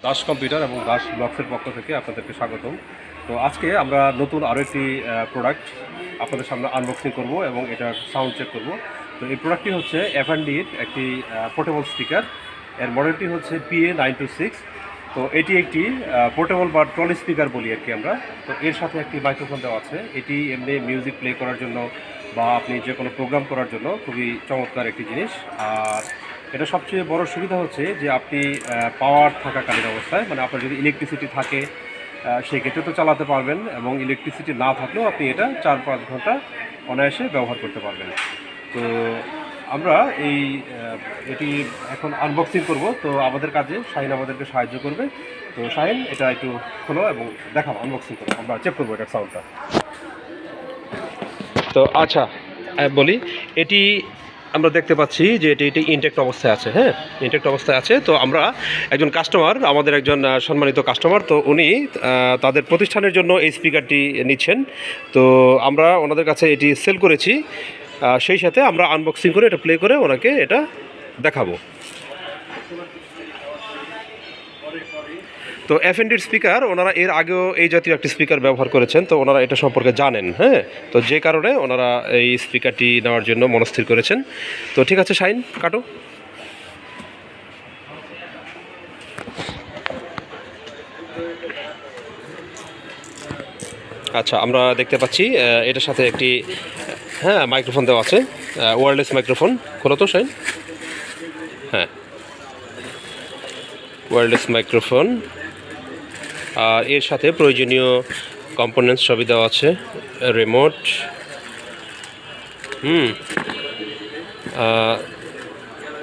Das computer এবং দাস ব্লগসের পক্ষ থেকে আপনাদেরকে স্বাগতম। তো আজকে আমরা নতুন আরও একটি প্রোডাক্ট আপনাদের সামনে আনবক্সিং করব এবং এটার সাউন্ড চেক করব। তো এই প্রোডাক্টটি হচ্ছে F&Dর একটি পোর্টেবল স্পিকার। এর মডেলটি হচ্ছে PA926। তো এটি একটি পোর্টেবল বা ট্রলি স্পিকার বলি আর কি আমরা। তো এর সাথে একটি মাইক্রোফোন দেওয়া আছে। এটি এমনি মিউজিক প্লে করার জন্য বা আপনি যে কোনো প্রোগ্রাম করার জন্য খুবই চমৎকার একটি জিনিস। আর এটা সবচেয়ে বড় সুবিধা হচ্ছে যে আপনি পাওয়ার থাকাকালীন অবস্থায়, মানে আপনার যদি ইলেকট্রিসিটি থাকে সেক্ষেত্রে তো চালাতে পারবেন, এবং ইলেকট্রিসিটি না থাকলেও আপনি এটা 4-5 ঘন্টা অনায়াসে ব্যবহার করতে পারবেন। তো আমরা এটি এখন আনবক্সিং করব। তো আমাদের কাজে শাহিন আমাদেরকে সাহায্য করবে। তো শাহিন, এটা একটু খোলো এবং দেখাও, আনবক্সিং করো, আমরা চেক করবো এটার সাউন্ডটা। তো আচ্ছা, বলি, এটি আমরা দেখতে পাচ্ছি যে এটি ইনটেক্ট অবস্থায় আছে। হ্যাঁ, ইনটেক্ট অবস্থায় আছে। তো আমরা একজন কাস্টমার, আমাদের একজন সম্মানিত কাস্টমার, তো উনি তাদের প্রতিষ্ঠানের জন্য এই স্পিকারটি নিচ্ছেন। তো আমরা ওনাদের কাছে এটি সেল করেছি, সেই সাথে আমরা আনবক্সিং করে এটা প্লে করে ওনাকে এটা দেখাবো। তো F&Dর স্পিকার, ওনারা এর আগেও এই জাতীয় একটি স্পিকার ব্যবহার করেছেন, তো ওনারা এটা সম্পর্কে জানেন। হ্যাঁ, তো যে কারণে ওনারা এই স্পিকারটি নেওয়ার জন্য মনস্থির করেছেন। তো ঠিক আছে শাহিন, কাটো। আচ্ছা, আমরা দেখতে পাচ্ছি এটার সাথে একটি মাইক্রোফোন দেওয়া আছে, ওয়্যারলেস মাইক্রোফোন। খোলো তো শাহিন। হ্যাঁ, ওয়্যারলেস মাইক্রোফোন। আর এর সাথে প্রয়োজনীয় কম্পোনেন্টস সবই দেওয়া আছে, রিমোট,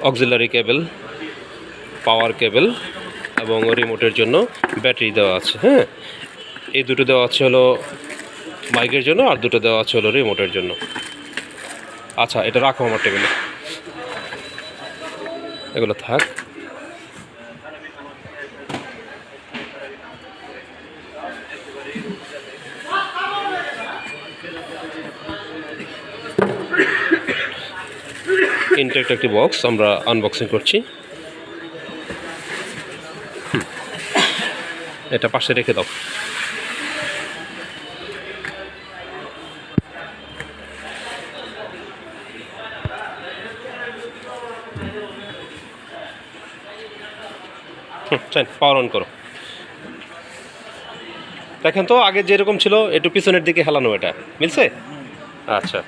অক্সিলারি কেবল, পাওয়ার কেবল এবং রিমোটের জন্য ব্যাটারি দেওয়া আছে। হ্যাঁ, এই দুটো দেওয়া আছে হলো মাইকের জন্য, আর দুটো দেওয়া আছে হলো রিমোটের জন্য। আচ্ছা, এটা রাখো আমার টেবিলে, এগুলো থাক। ইনটেক্ট একটি বক্স আমরা আনবক্সিং করছি। এটা পাশে রেখে দাও। পাওয়ার অন করো। দেখেন তো, আগে যেরকম ছিল একটু পিছনের দিকে হেলানো, এটা মিলছে? আচ্ছা,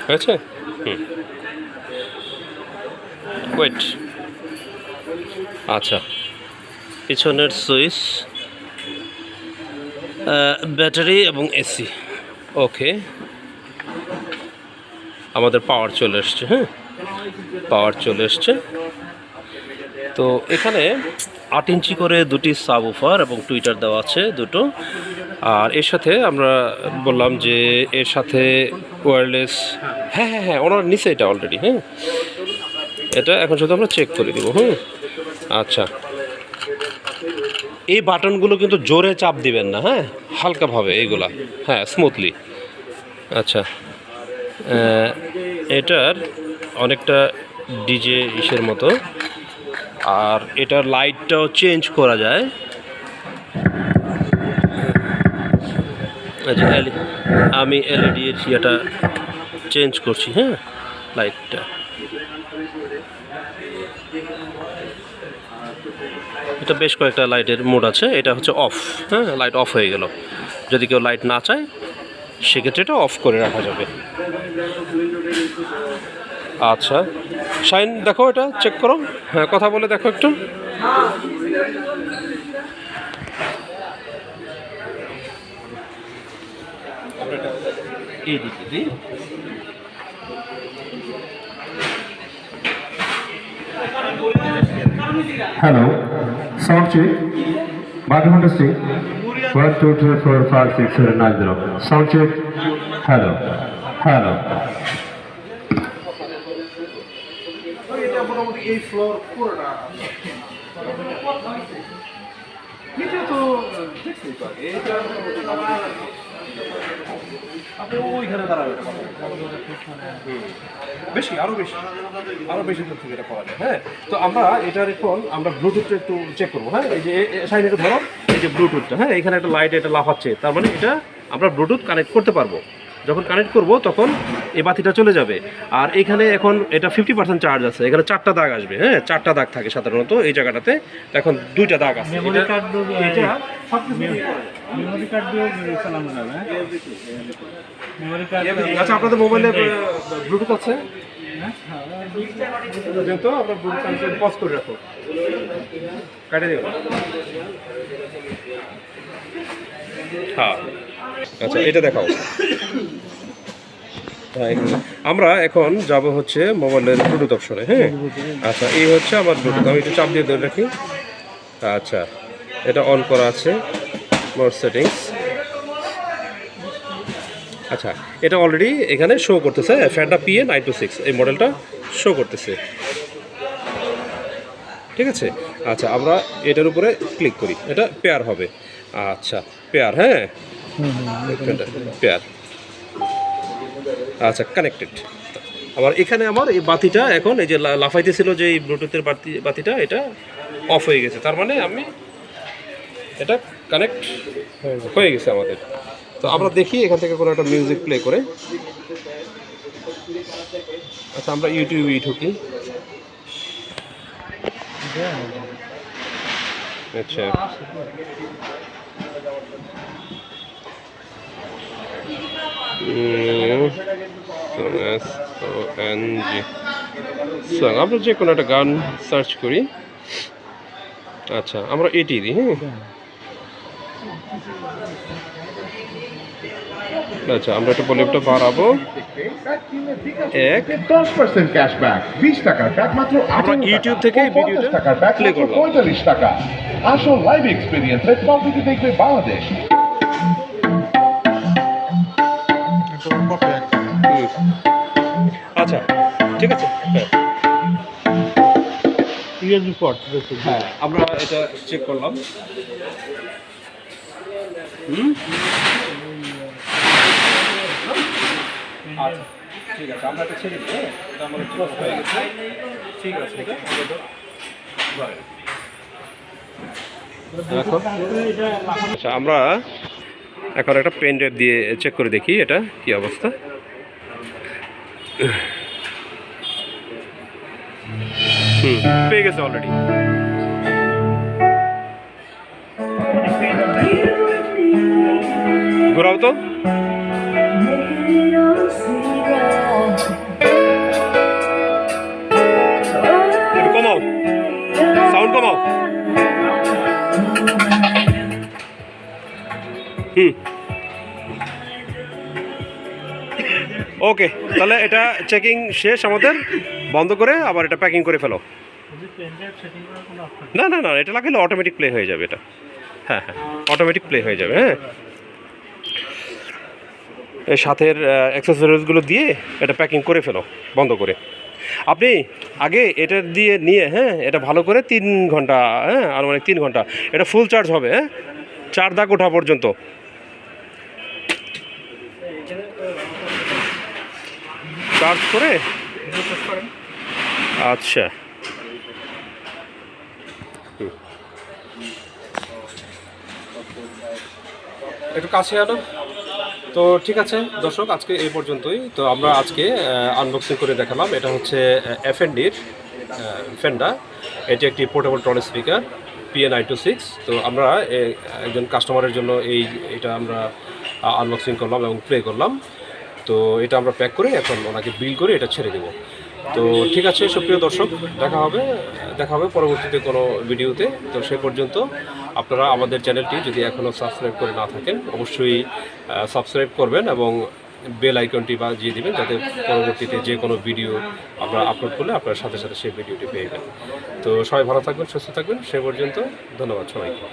হয়েছে। ওয়েট। আচ্ছা, পিছনের সুইচ, ব্যাটারি এবং এসি। ওকে, আমাদের পাওয়ার চলে এসছে। হ্যাঁ, পাওয়ার চলে এসছে। তো এখানে 8 ইঞ্চি করে দুটি সাব-উফার এবং টুইটার দেওয়া আছে দুটো। আর এর সাথে আমরা বললাম যে এর সাথে ওয়্যারলেস। হ্যাঁ, ওনার নিচে এটা অলরেডি। হ্যাঁ, এটা এখন শুধু আমরা চেক করে দেবো। আচ্ছা, এই বাটনগুলো কিন্তু জোরে চাপ দিবেন না, হ্যাঁ, হালকাভাবে এইগুলা, হ্যাঁ, স্মুথলি। আচ্ছা, এটার অনেকটা ডিজে ইসের মতো। আর এটার লাইটটাও চেঞ্জ করা যায়। আচ্ছা, আমি এলইডি এর ইয়েটা চেঞ্জ করছি। হ্যাঁ, লাইটটা, এটা বেশ কয়েকটা লাইটের মোড আছে। এটা হচ্ছে অফ। হ্যাঁ, লাইট অফ হয়ে গেল। যদি কেউ লাইট না চায় সেক্ষেত্রে এটা অফ করে রাখা যাবে। আচ্ছা শাইন, দেখো, এটা চেক করো। হ্যাঁ, কথা বলে দেখো একটু। Hello, sound check. Microphone testing. 1 2 3 4 5 6 7 9 0. Sound check. Hello. Hello. এই ফ্লোর পুরোটা এইটা আপনি ওইখানে দাঁড়াবেন, বেশি আরও বেশি দূর থেকে এটা করা যায়। হ্যাঁ, তো আমরা এটার এখন আমরা ব্লুটুথটা একটু চেক করবো। হ্যাঁ, এই যে সাইডে ধরো, এই যে ব্লুটুথটা, হ্যাঁ এখানে একটা লাইট এটা লাফাচ্ছে, তার মানে এটা আমরা ব্লুটুথ কানেক্ট করতে পারবো। যখন কানেক্ট করব তখন এই বাতিটা চলে যাবে। আর এখানে এখন এটা 50% চার্জ আছে, এখানে 4টা দাগ আসবে। হ্যাঁ, 4টা দাগ থাকে সাধারণত এই জায়গাটাতে, এখন 2টা দাগ আছে। মেমরি কার্ড এটা মেমরি কার্ড দিয়ে চালানো যাবে। মেমরি কার্ড আচ্ছা, আপনাদের মোবাইলে ব্লুটুথ আছে? যেহেতু আপনার ব্লুটুথ কানেকশন পজ করে রাখো, কাটে দিও। হ্যাঁ, আচ্ছা এটা দেখাও। হ্যাঁ, আমরা এখন যাব হচ্ছে মোবাইলের ব্লুটুথ অপশনে। হ্যাঁ, আচ্ছা এই হচ্ছে আমার ব্লুটুথ, আমি একটু চাপ দিয়ে ধরে রাখি। আচ্ছা, এটা অন করা আছে, মোড সেটিংস। আচ্ছা, এটা অলরেডি এখানে শো করতেছে, ফ্যান্ডা PA926 এই মডেলটা শো করতেছে। ঠিক আছে, আচ্ছা আমরা এটার উপরে ক্লিক করি, এটা পেয়ার হবে। আচ্ছা পেয়ার, হ্যাঁ পেয়ার, আচ্ছা কানেক্টেড। আবার এখানে আমার এই বাতিটা এখন এই যে লাফাইতেছিল যে এই ব্লুটুথের বাতিটা এটা অফ হয়ে গেছে, তার মানে আমি এটা কানেক্ট হয়ে গেছে আমাদের। তো আমরা দেখি এখান থেকে কোনো একটা মিউজিক প্লে করে। আচ্ছা আমরা ইউটিউবে ঢুকি। আচ্ছা আমরা যে কোনো একটা গান সার্চ করি। আচ্ছা আমরা এটি দিই। হ্যাঁ, আচ্ছা আমরা একটা ভলিউমটা বাড়াবো। 10% ক্যাশব্যাক, 20 টাকার প্যাক মাত্র আমরা ইউটিউব থেকে ভিডিওটা টাকার প্যাক প্লে মাত্র করলাম। 45 টাকা। আসল লাইভ এক্সপেরিয়েন্সে কম্পিউটার দেখবে বাংলাদেশ। আচ্ছা ঠিক আছে। হ্যাঁ, আমরা এটা চেক করলাম। আচ্ছা ঠিক আছে, আমরা এটা ছেড়ে দিই। এটা আমাদের ক্লোজ হয়ে গেছে। ঠিক আছে, এটা দেখো। আচ্ছা আমরা এখন একটা পেন ড্রাইভ দিয়ে চেক করে দেখি এটা কি অবস্থা। পেয়ে গেছে অলরেডি। ঘোরাও তো। একটু কমাও, সাউন্ড কমাও। ওকে, তাহলে এটা চেকিং শেষ আমাদের। বন্ধ করে আবার এটা প্যাকিং করে ফেলো। না না না, এটা লাগালে অটোমেটিক প্লে হয়ে যাবে এটা। হ্যাঁ হ্যাঁ, অটোমেটিক প্লে হয়ে যাবে। হ্যাঁ, এই সাথের অ্যাক্সেসরিজগুলো দিয়ে এটা প্যাকিং করে ফেলো বন্ধ করে। আপনি আগে এটা দিয়ে নিয়ে, হ্যাঁ এটা ভালো করে 3 ঘন্টা, হ্যাঁ আর মানে 3 ঘন্টা এটা ফুল চার্জ হবে। হ্যাঁ, 4 দাগ ওঠা পর্যন্ত চার্জ করে। আচ্ছা একটু কাছে আনো তো। ঠিক আছে দর্শক, আজকে এই পর্যন্তই। তো আমরা আজকে আনবক্সিং করে দেখালাম। এটা হচ্ছে F&Dর ফেন্ডা। এটি একটি পোর্টেবল ট্রলি স্পিকার PA926। তো আমরা একজন কাস্টমারের জন্য এটা আমরা আনবক্সিং করলাম এবং প্লে করলাম। তো এটা আমরা প্যাক করে এখন ওনাকে বিল করে এটা ছেড়ে দেবো। তো ঠিক আছে সুপ্রিয় দর্শক, দেখা হবে পরবর্তীতে কোনো ভিডিওতে। তো সে পর্যন্ত আপনারা আমাদের চ্যানেলটি যদি এখনও সাবস্ক্রাইব করে না থাকেন অবশ্যই সাবস্ক্রাইব করবেন এবং বেল আইকনটি বাজিয়ে দেবেন, যাতে পরবর্তীতে যে কোনো ভিডিও আমরা আপলোড করলে আপনারা সাথে সাথে সেই ভিডিওটি পেয়ে যাবেন। তো সবাই ভালো থাকবেন, সুস্থ থাকবেন। সে পর্যন্ত ধন্যবাদ সবাইকে।